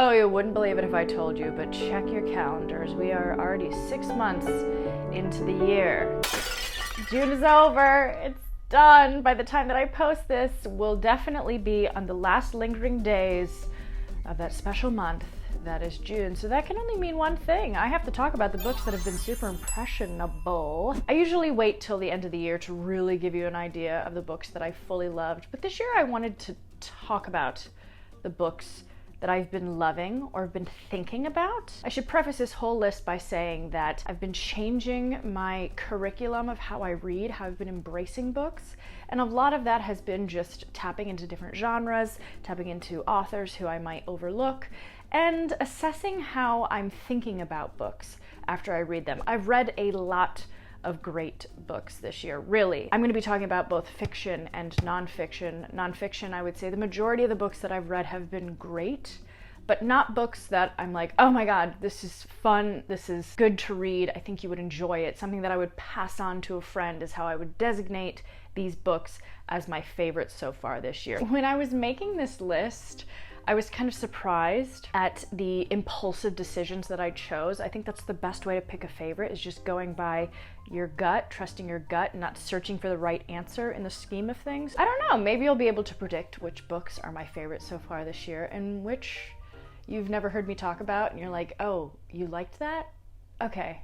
Oh, you wouldn't believe it if I told you, but check your calendars. We are already 6 months into the year. June is over. It's done. By the time that I post this, we'll definitely be on the last lingering days of that special month that is June. So that can only mean one thing. I have to talk about the books that have been super impressionable. I usually wait till the end of the year to really give you an idea of the books that I fully loved. But this year I wanted to talk about the books that I've been loving or been thinking about. I should preface this whole list by saying that I've been changing my curriculum of how I read, how I've been embracing books, and a lot of that has been just tapping into different genres, tapping into authors who I might overlook, and assessing how I'm thinking about books after I read them. I've read a lot of great books this year, really. I'm going to be talking about both fiction and nonfiction. Nonfiction, I would say the majority of the books that I've read have been great, but not books that I'm like, oh my God, this is fun, this is good to read, I think you would enjoy it. Something that I would pass on to a friend is how I would designate these books as my favorites so far this year. When I was making this list, I was kind of surprised at the impulsive decisions that I chose. I think that's the best way to pick a favorite, is just going by your gut, trusting your gut, and not searching for the right answer in the scheme of things. I don't know, maybe you'll be able to predict which books are my favorites so far this year and which you've never heard me talk about and you're like, oh, you liked that? Okay.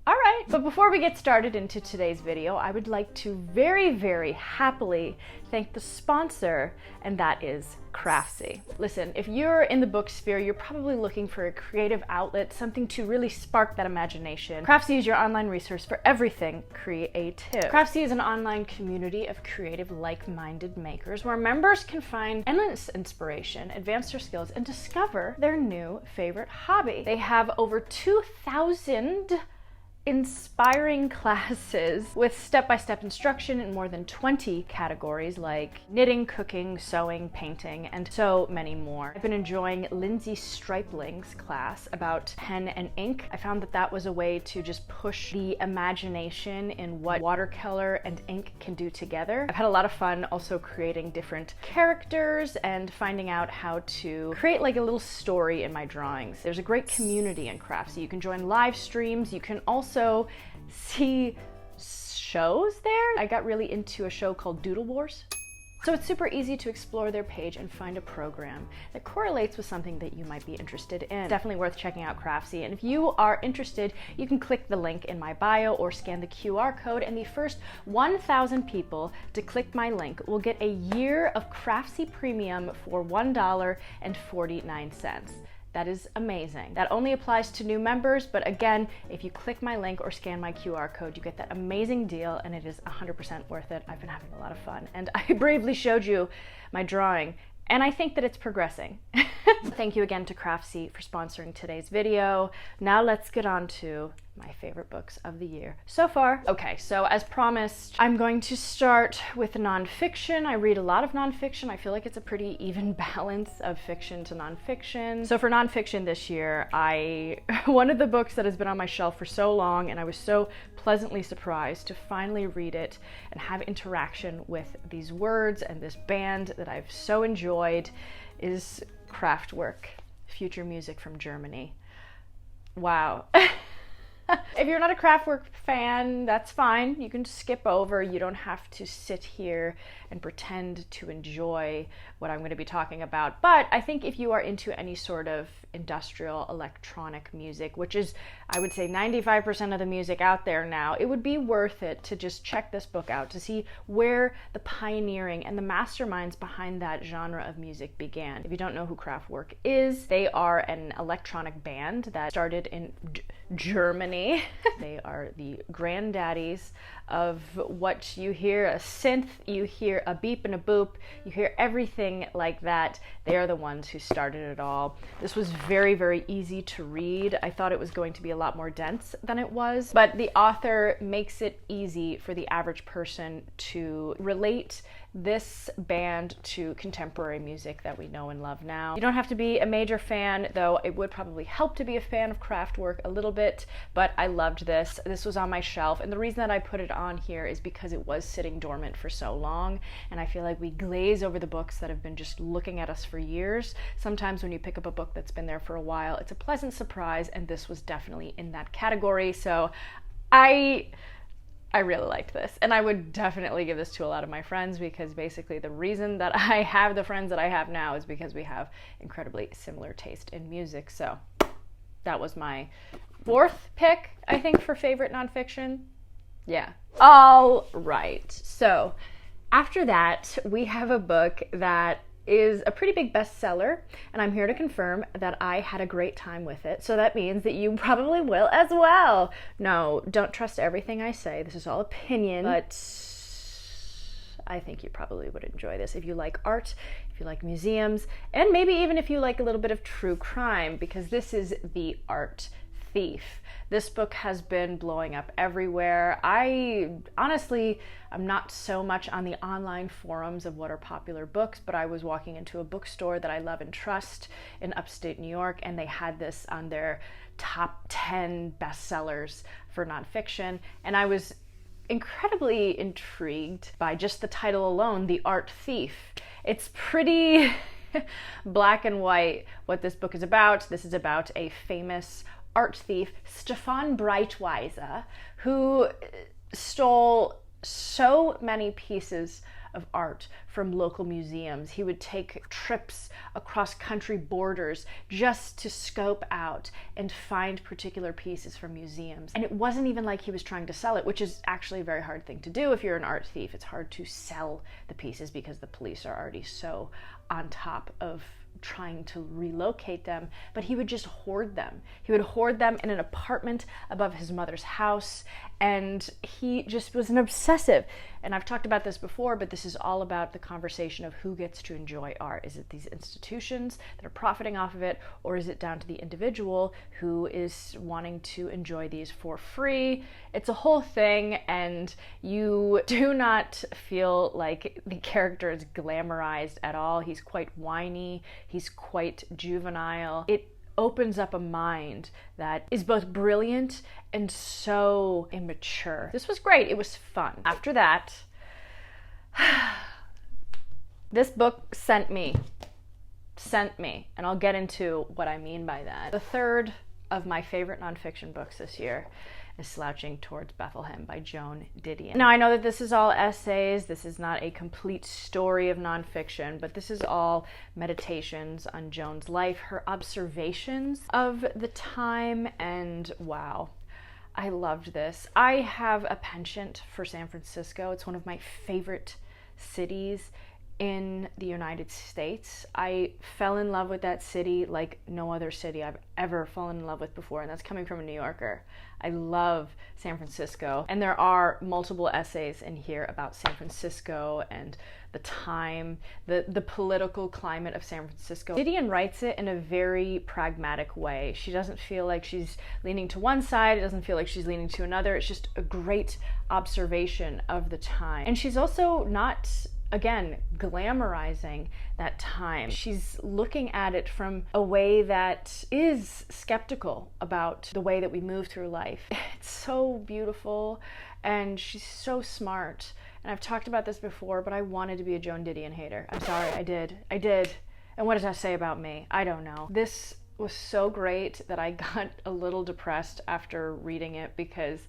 All right, but before we get started into today's video, I would like to very, very happily thank the sponsor, and that is Craftsy. Listen, if you're in the book sphere, you're probably looking for a creative outlet, something to really spark that imagination. Craftsy is your online resource for everything creative. Craftsy is an online community of creative, like-minded makers where members can find endless inspiration, advance their skills, and discover their new favorite hobby. They have over 2,000 inspiring classes with step-by-step instruction in more than 20 categories like knitting, cooking, sewing, painting, and so many more. I've been enjoying Lindsay Stripling's class about pen and ink. I found that that was a way to just push the imagination in what watercolor and ink can do together. I've had a lot of fun also creating different characters and finding out how to create like a little story in my drawings. There's a great community in Craftsy. You can join live streams. You can also see shows there. I got really into a show called Doodle Wars. So it's super easy to explore their page and find a program that correlates with something that you might be interested in. Definitely worth checking out Craftsy. And if you are interested, you can click the link in my bio or scan the QR code, and the first 1,000 people to click my link will get a year of Craftsy Premium for $1.49. That is amazing. That only applies to new members, but again, if you click my link or scan my QR code, you get that amazing deal, and it is 100% worth it. I've been having a lot of fun, and I bravely showed you my drawing, and I think that it's progressing. Thank you again to Craftsy for sponsoring today's video. Now let's get on to my favorite books of the year so far. Okay, so as promised, I'm going to start with nonfiction. I read a lot of nonfiction. I feel like it's a pretty even balance of fiction to nonfiction. So for nonfiction this year, one of the books that has been on my shelf for so long, and I was so pleasantly surprised to finally read it and have interaction with these words and this band that I've so enjoyed, is Kraftwerk, Future Music from Germany. Wow. If you're not a Kraftwerk fan, that's fine. You can skip over. You don't have to sit here and pretend to enjoy what I'm going to be talking about. But I think if you are into any sort of industrial electronic music, which is, I would say, 95% of the music out there now, it would be worth it to just check this book out to see where the pioneering and the masterminds behind that genre of music began. If you don't know who Kraftwerk is, they are an electronic band that started in Germany. They are the granddaddies of what you hear, a synth, you hear a beep and a boop, you hear everything like that. They are the ones who started it all. This was very, very easy to read. I thought it was going to be a lot more dense than it was, but the author makes it easy for the average person to relate this band to contemporary music that we know and love now. You don't have to be a major fan, though it would probably help to be a fan of Kraftwerk a little bit, but I loved this. This was on my shelf, and the reason that I put it on here is because it was sitting dormant for so long, and I feel like we glaze over the books that have been just looking at us for years. Sometimes when you pick up a book that's been there for a while, it's a pleasant surprise, and this was definitely in that category. So I really liked this, and I would definitely give this to a lot of my friends, because basically the reason that I have the friends that I have now is because we have incredibly similar taste in music. So that was my fourth pick, I think, for favorite nonfiction. Yeah. All right. So after that, we have a book that is a pretty big bestseller, and I'm here to confirm that I had a great time with it. So that means that you probably will as well. No, don't trust everything I say. This is all opinion, but I think you probably would enjoy this if you like art, if you like museums, and maybe even if you like a little bit of true crime, because this is The Art Thief. This book has been blowing up everywhere. I honestly, I'm not so much on the online forums of what are popular books, but I was walking into a bookstore that I love and trust in upstate New York, and they had this on their top 10 bestsellers for nonfiction, and I was incredibly intrigued by just the title alone, The Art Thief. It's pretty black and white what this book is about. This is about a famous art thief, Stefan Breitweiser, who stole so many pieces of art from local museums. He would take trips across country borders just to scope out and find particular pieces from museums. And it wasn't even like he was trying to sell it, which is actually a very hard thing to do if you're an art thief. It's hard to sell the pieces because the police are already so on top of trying to relocate them, but he would just hoard them. He would hoard them in an apartment above his mother's house, and he just was an obsessive. And I've talked about this before, but this is all about the conversation of who gets to enjoy art. Is it these institutions that are profiting off of it, or is it down to the individual who is wanting to enjoy these for free? It's a whole thing, and you do not feel like the character is glamorized at all. He's quite whiny. He's quite juvenile. It opens up a mind that is both brilliant and so immature. This was great. It was fun. After that, this book sent me, and I'll get into what I mean by that. The third of my favorite nonfiction books this year is Slouching Towards Bethlehem by Joan Didion. Now, I know that this is all essays. This is not a complete story of nonfiction, but this is all meditations on Joan's life, her observations of the time, and wow, I loved this. I have a penchant for San Francisco. It's one of my favorite cities in the United States. I fell in love with that city like no other city I've ever fallen in love with before, and that's coming from a New Yorker. I love San Francisco, and there are multiple essays in here about San Francisco and the time, the political climate of San Francisco. Didion writes it in a very pragmatic way. She doesn't feel like she's leaning to one side, it doesn't feel like she's leaning to another. It's just a great observation of the time. And she's also not, again, glamorizing that time. She's looking at it from a way that is skeptical about the way that we move through life. It's so beautiful, and she's so smart. And I've talked about this before, but I wanted to be a Joan Didion hater. I'm sorry, I did. And what does that say about me? I don't know. This was so great that I got a little depressed after reading it, because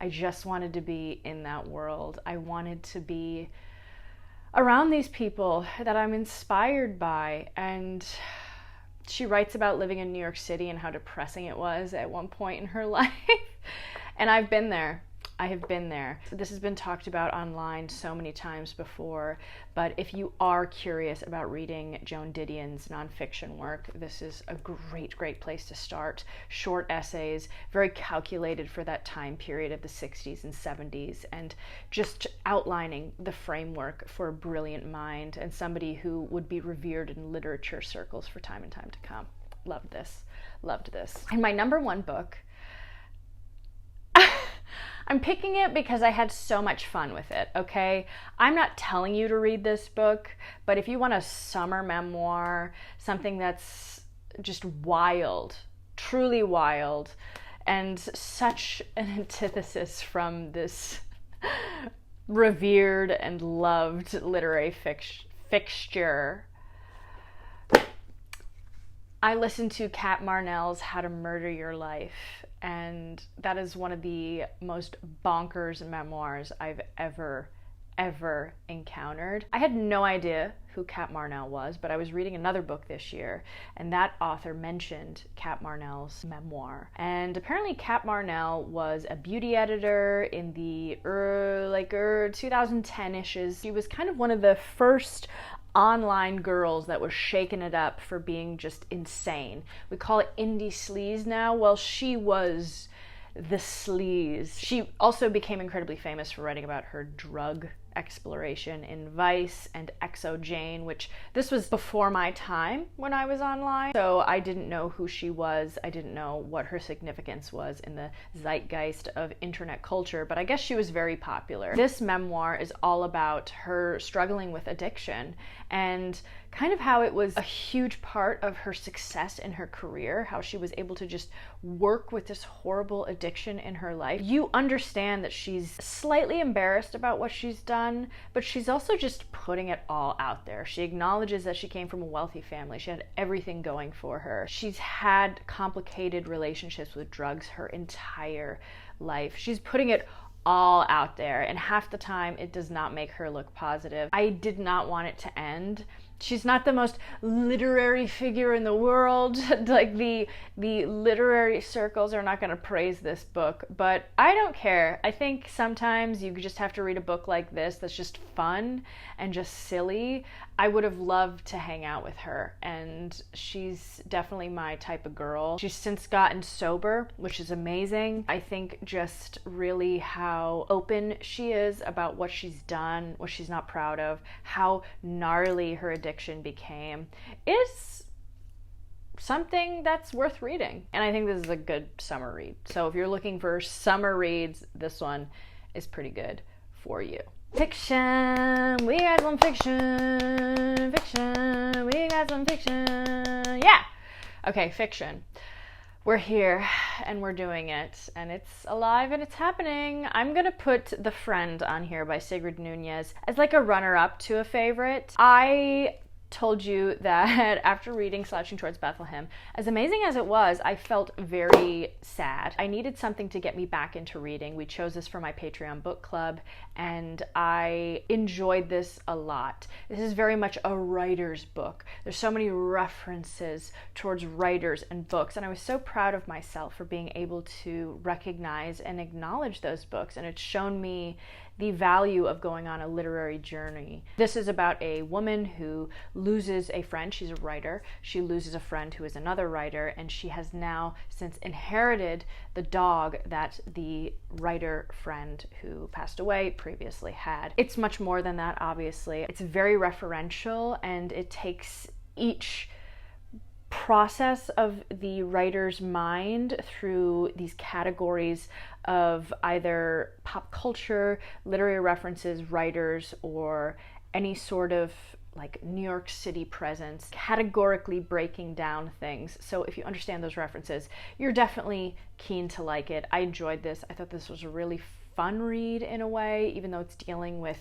I just wanted to be in that world. I wanted to be around these people that I'm inspired by. And she writes about living in New York City and how depressing it was at one point in her life. And I've been there. I have been there. This has been talked about online so many times before, but if you are curious about reading Joan Didion's nonfiction work, this is a great place to start. Short essays, very calculated for that time period of the 60s and 70s, and just outlining the framework for a brilliant mind and somebody who would be revered in literature circles for time and time to come. Loved this. And my number one book, I'm picking it because I had so much fun with it, okay? I'm not telling you to read this book, but if you want a summer memoir, something that's just wild, truly wild, and such an antithesis from this revered and loved literary fixture, I listened to Kat Marnell's How to Murder Your Life, and that is one of the most bonkers memoirs I've ever encountered. I had no idea who Kat Marnell was, but I was reading another book this year, and that author mentioned Kat Marnell's memoir. And apparently Kat Marnell was a beauty editor in the 2010-ishes. She was kind of one of the first online girls that was shaking it up for being just insane. We call it indie sleaze now. Well, she was the sleaze. She also became incredibly famous for writing about her drug exploration in Vice and Exo Jane, which this was before my time when I was online, so I didn't know who she was. I didn't know what her significance was in the zeitgeist of internet culture, but I guess she was very popular. This memoir is all about her struggling with addiction and kind of how it was a huge part of her success in her career, how she was able to just work with this horrible addiction in her life. You understand that she's slightly embarrassed about what she's done, but she's also just putting it all out there. She acknowledges that she came from a wealthy family. She had everything going for her. She's had complicated relationships with drugs her entire life. She's putting it all out there, and half the time it does not make her look positive. I did not want it to end. She's not the most literary figure in the world. Like the literary circles are not going to praise this book, but I don't care. I think sometimes you just have to read a book like this that's just fun and just silly. I would have loved to hang out with her, and she's definitely my type of girl. She's since gotten sober, which is amazing. I think just really how open she is about what she's done, what she's not proud of, how gnarly her addiction became, is something that's worth reading. And I think this is a good summer read. So if you're looking for summer reads, this one is pretty good for you. Fiction, we got some fiction, we got some fiction, yeah! Okay, fiction. We're here, and we're doing it, and it's alive and it's happening. I'm gonna put The Friend on here by Sigrid Nunez as like a runner-up to a favorite. I told you that after reading Slouching towards Bethlehem, as amazing as it was, I felt very sad. I needed something to get me back into reading. We chose this for my Patreon book club, and I enjoyed this a lot. This is very much a writer's book. There's so many references towards writers and books, and I was so proud of myself for being able to recognize and acknowledge those books, and it's shown me the value of going on a literary journey. This is about a woman who loses a friend. She's a writer. She loses a friend who is another writer, and she has now since inherited the dog that the writer friend who passed away previously had. It's much more than that, obviously. It's very referential, and it takes each process of the writer's mind through these categories of either pop culture, literary references, writers, or any sort of like New York City presence, categorically breaking down things. So if you understand those references, you're definitely keen to like it. I enjoyed this. I thought this was a really fun read in a way, even though it's dealing with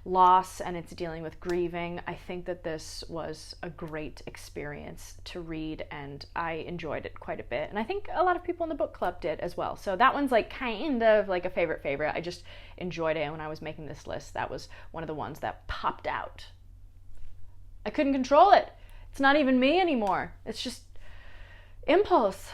loss and it's dealing with grieving. I think that this was a great experience to read, and I enjoyed it quite a bit, and I think a lot of people in the book club did as well. So that one's like kind of like a favorite. I just enjoyed it, and when I was making this list, that was one of the ones that popped out. I couldn't control it. It's not even me anymore. It's just impulse.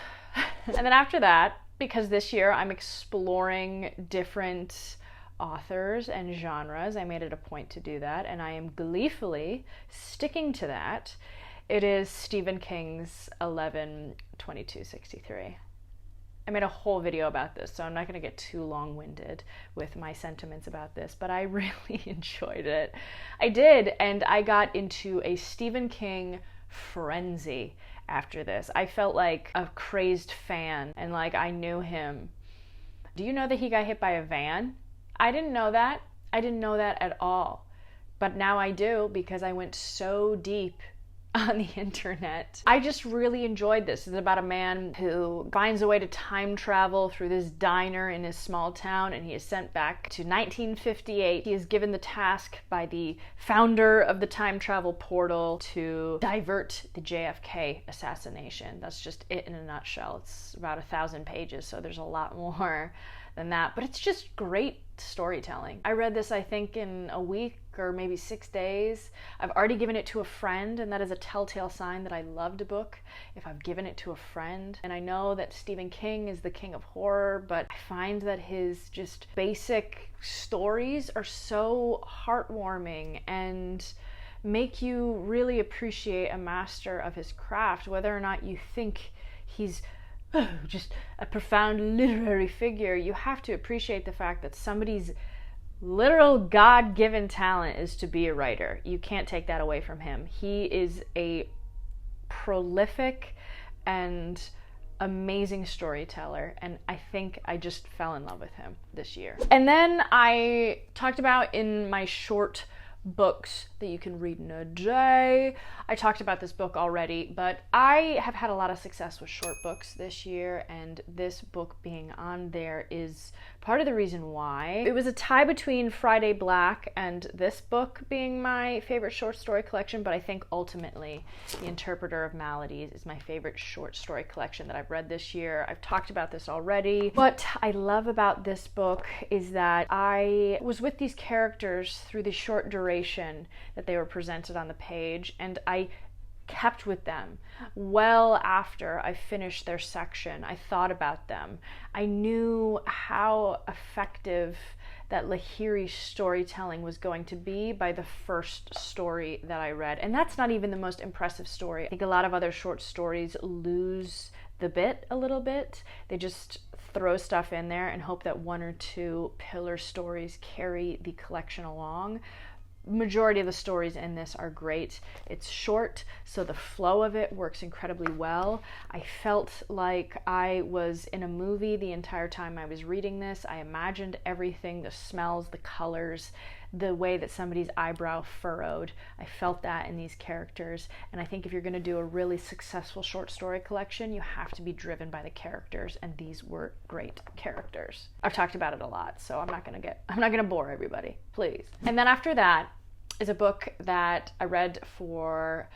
And then after that, because this year I'm exploring different authors and genres, I made it a point to do that, and I am gleefully sticking to that. It is Stephen King's 11/22/63. I made a whole video about this, so I'm not going to get too long-winded with my sentiments about this, but I really enjoyed it. I did, and I got into a Stephen King frenzy after this. I felt like a crazed fan, and like I knew him Do you know that he got hit by a van? I didn't know that. I didn't know that at all. But now I do, because I went so deep on the internet. I just really enjoyed this. It's about a man who finds a way to time travel through this diner in his small town, and he is sent back to 1958. He is given the task by the founder of the time travel portal to divert the JFK assassination. That's just it in a nutshell. It's about 1,000 pages, so there's a lot more than that, but it's just great storytelling. I read this, I think, in a week or maybe 6 days. I've already given it to a friend, and that is a telltale sign that I loved a book if I've given it to a friend. And I know that Stephen King is the king of horror, but I find that his just basic stories are so heartwarming and make you really appreciate a master of his craft, whether or not you think he's just a profound literary figure. You have to appreciate the fact that somebody's literal God-given talent is to be a writer. You can't take that away from him. He is a prolific and amazing storyteller, and I think I just fell in love with him this year. And then I talked about in my short books that you can read in a day. I talked about this book already, but I have had a lot of success with short books this year, and this book being on there is part of the reason why. It was a tie between Friday Black and this book being my favorite short story collection, but I think ultimately The Interpreter of Malades is my favorite short story collection that I've read this year. I've talked about this already. What I love about this book is that I was with these characters through the short duration that they were presented on the page, and I kept with them well after I finished their section. I thought about them. I knew how effective that Lahiri's storytelling was going to be by the first story that I read. And that's not even the most impressive story. I think a lot of other short stories lose the bit a little bit. They just throw stuff in there and hope that one or two pillar stories carry the collection along. Majority of the stories in this are great. It's short, so the flow of it works incredibly well. I felt like I was in a movie the entire time I was reading this. I imagined everything, the smells, the colors, the way that somebody's eyebrow furrowed. I felt that in these characters, and I think if you're going to do a really successful short story collection, you have to be driven by the characters, and these were great characters. I've talked about it a lot, so I'm not going to bore everybody, please. And then after that is a book that I read for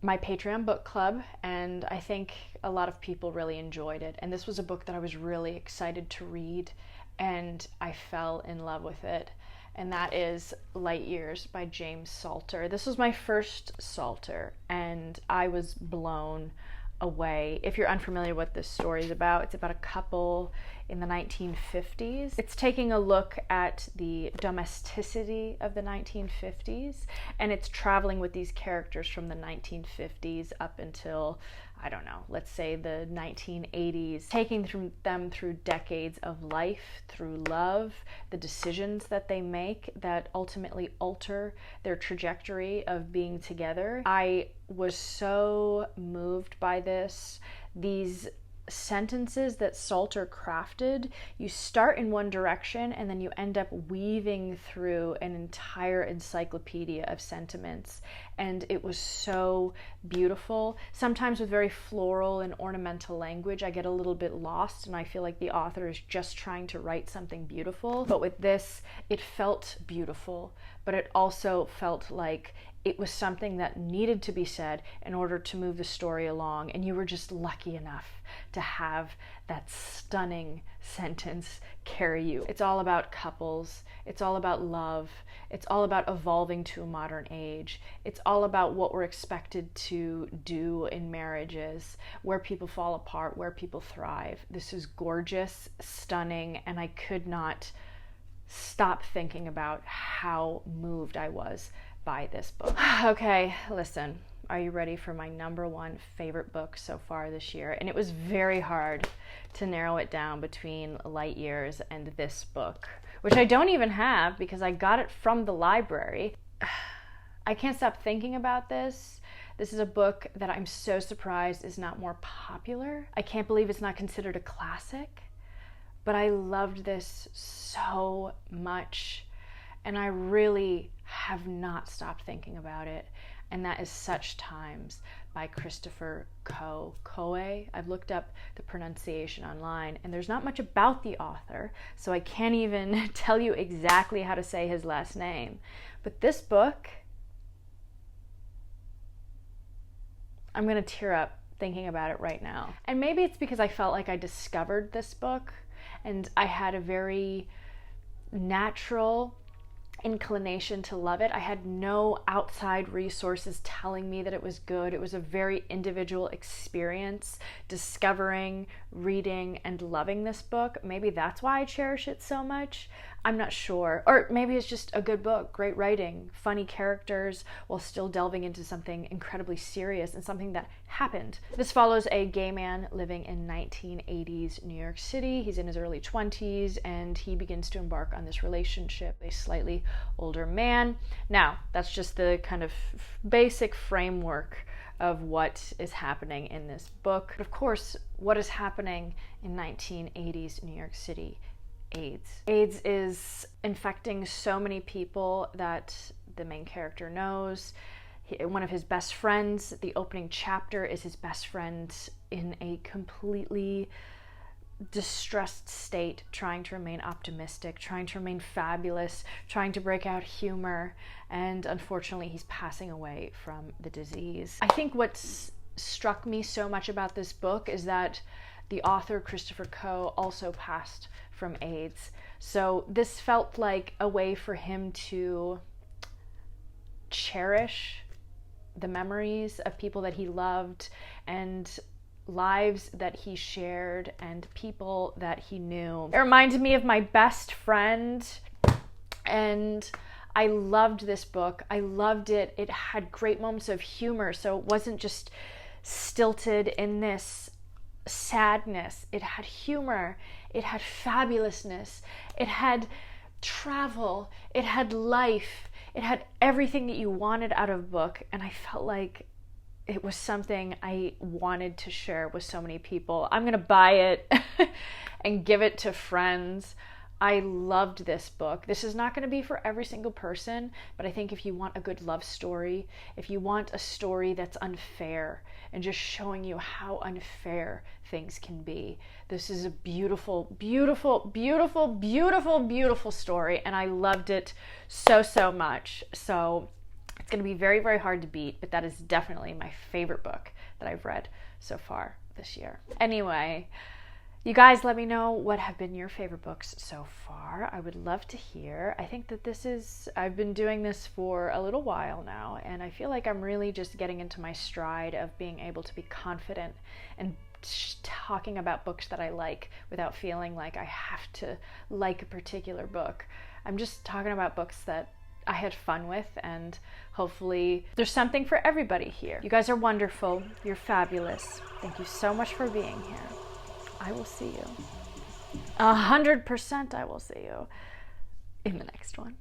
my Patreon book club, and I think a lot of people really enjoyed it. And this was a book that I was really excited to read, and I fell in love with it. And that is Light Years by James Salter. This was my first Salter, and I was blown away. If you're unfamiliar with what this story is about, it's about a couple in the 1950s. It's taking a look at the domesticity of the 1950s, and it's traveling with these characters from the 1950s up until, I don't know, let's say the 1980s, taking them through decades of life, through love, the decisions that they make that ultimately alter their trajectory of being together. I was so moved by this. These sentences that Salter crafted, you start in one direction and then you end up weaving through an entire encyclopedia of sentiments, and it was so beautiful. Sometimes with very floral and ornamental language I get a little bit lost and I feel like the author is just trying to write something beautiful, but with this it felt beautiful, but it also felt like it was something that needed to be said in order to move the story along, and you were just lucky enough to have that stunning sentence carry you. It's all about couples, it's all about love, it's all about evolving to a modern age, it's all about what we're expected to do in marriages, where people fall apart, where people thrive. This is gorgeous, stunning, and I could not stop thinking about how moved I was by this book. Okay, listen, are you ready for my #1 favorite book so far this year? And it was very hard to narrow it down between Light Years and this book, which I don't even have because I got it from the library. I can't stop thinking about this. This is a book that I'm so surprised is not more popular. I can't believe it's not considered a classic, but I loved this so much, and I really have not stopped thinking about it. And that is Such Times by Christopher Coe. I've looked up the pronunciation online, and there's not much about the author, so I can't even tell you exactly how to say his last name. But this book, I'm going to tear up thinking about it right now. And maybe it's because I felt like I discovered this book, and I had a very natural inclination to love it. I had no outside resources telling me that it was good. It was a very individual experience discovering, reading, and loving this book. Maybe that's why I cherish it so much. I'm not sure. Or maybe it's just a good book, great writing, funny characters, while still delving into something incredibly serious and something that happened. This follows a gay man living in 1980s New York City. He's in his early 20s, and he begins to embark on this relationship, a slightly older man. Now, that's just the kind of basic framework of what is happening in this book. But of course, what is happening in 1980s New York City? AIDS. AIDS is infecting so many people that the main character knows. One of his best friends, the opening chapter is his best friend in a completely distressed state, trying to remain optimistic, trying to remain fabulous, trying to break out humor, and unfortunately he's passing away from the disease. I think what's struck me so much about this book is that the author, Christopher Coe, also passed from AIDS. So this felt like a way for him to cherish the memories of people that he loved and lives that he shared and people that he knew. It reminded me of my best friend, and I loved this book. I loved it. It had great moments of humor, so it wasn't just stilted in this sadness. It had humor, it had fabulousness, it had travel, it had life, it had everything that you wanted out of a book, and I felt like it was something I wanted to share with so many people. I'm gonna buy it and give it to friends. I loved this book. This is not going to be for every single person, but I think if you want a good love story, if you want a story that's unfair and just showing you how unfair things can be, this is a beautiful, beautiful, beautiful, beautiful, beautiful story, and I loved it so, so much. So it's going to be very, very hard to beat, but that is definitely my favorite book that I've read so far this year. Anyway, you guys let me know what have been your favorite books so far. I would love to hear. I think that I've been doing this for a little while now, and I feel like I'm really just getting into my stride of being able to be confident and talking about books that I like without feeling like I have to like a particular book. I'm just talking about books that I had fun with, and hopefully there's something for everybody here. You guys are wonderful. You're fabulous. Thank you so much for being here. I will see you. 100% I will see you in the next one.